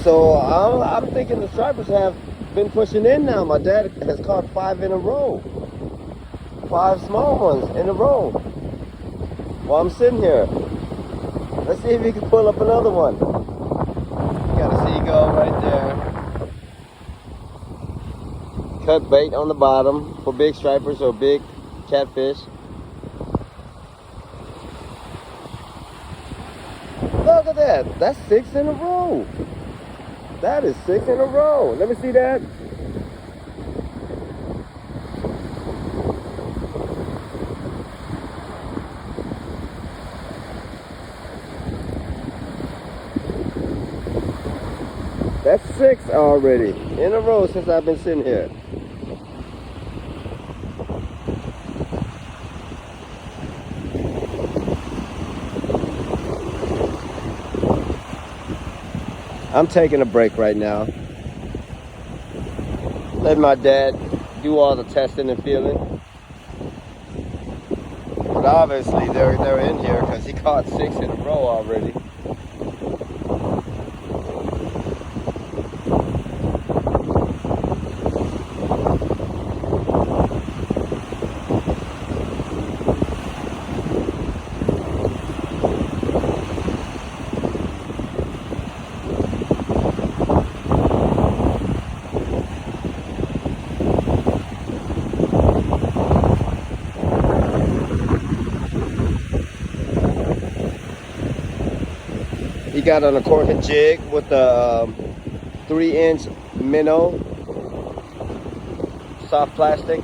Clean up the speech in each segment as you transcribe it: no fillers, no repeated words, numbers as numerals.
So I'm thinking the stripers have been pushing in now. My dad has caught 5 in a row. 5 small ones in a row. While I'm sitting here. Let's see if he can pull up another one. Got a seagull right there. Cut bait on the bottom for big stripers or big catfish. Look at that. That's 6 in a row. That is 6 in a row. Let me see that. That's 6 already in a row since I've been sitting here. I'm taking a break right now. Let my dad do all the testing and feeling. But obviously they're in here because he caught 6 in a row already. He got on a cork and jig with a 3-inch minnow, soft plastic.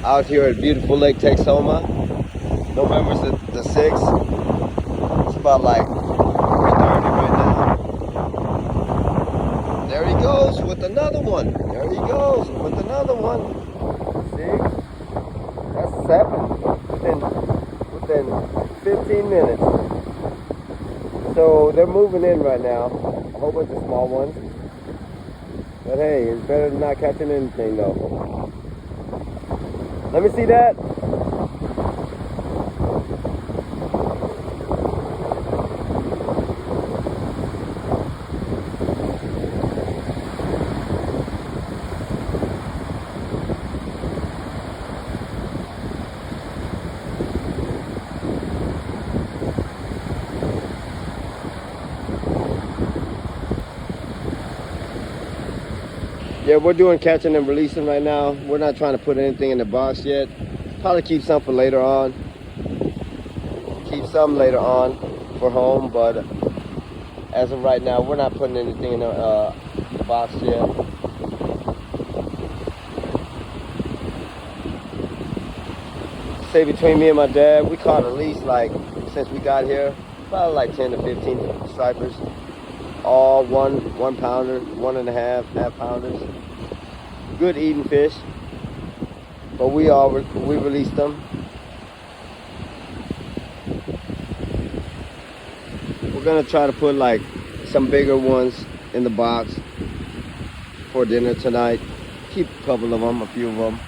Out here at beautiful Lake Texoma. November the 6th. It's about like 3:30 right now. There he goes with another one. There he goes with another one. 6. That's 7 within 15 minutes. So they're moving in right now. A whole bunch of small ones. But hey, it's better than not catching anything though. Let me see that. Yeah, we're doing catching and releasing right now. We're not trying to put anything in the box yet. Probably keep some for later on. Keep some later on for home, but as of right now, we're not putting anything in the box yet. Say between me and my dad, we caught at least like, since we got here, probably like 10 to 15 stripers. All one pounder, 1.5 half pounders. Good eating fish, but we released them. We're gonna try to put like some bigger ones in the box for dinner tonight. Keep a couple of them, a few of them.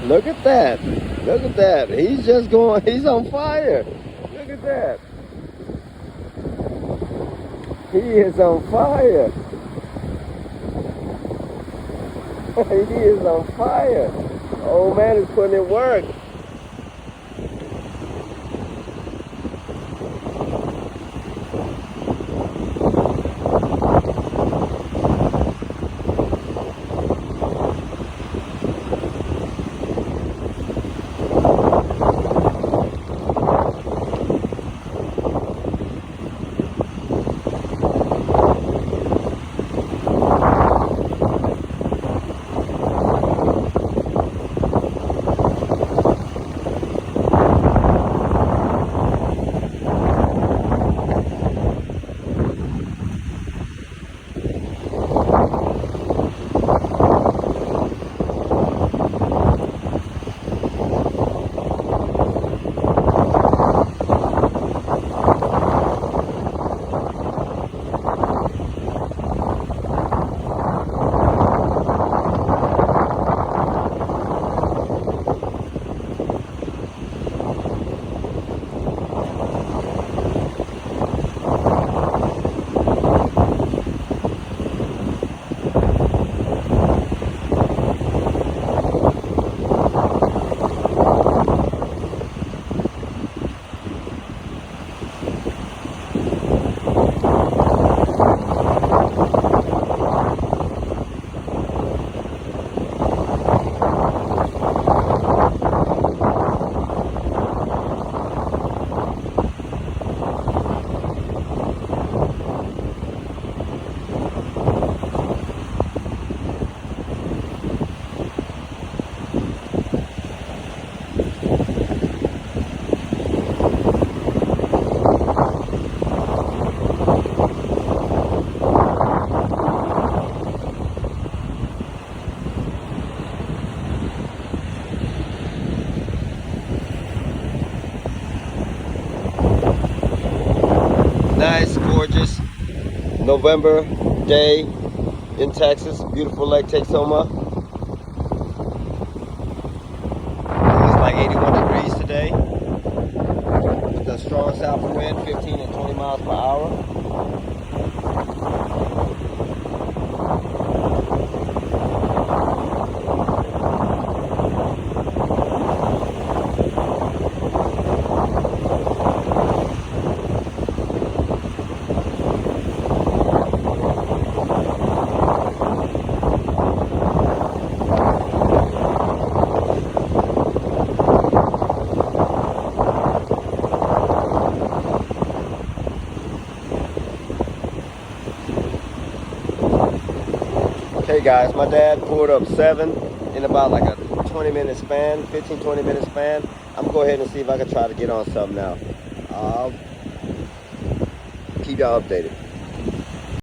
Look at that! Look at that! He's just going. He's on fire. Look at that. He is on fire. He is on fire. Old man is putting in work. gorgeous November day in Texas, beautiful Lake Texoma. It's like 81 degrees today. With a strong south wind, 15 and 20 miles per hour. Okay guys, my dad pulled up 7 in about like a 20-minute span, 15-20 minute span. I'm gonna go ahead and see if I can try to get on something now. I'll keep y'all updated.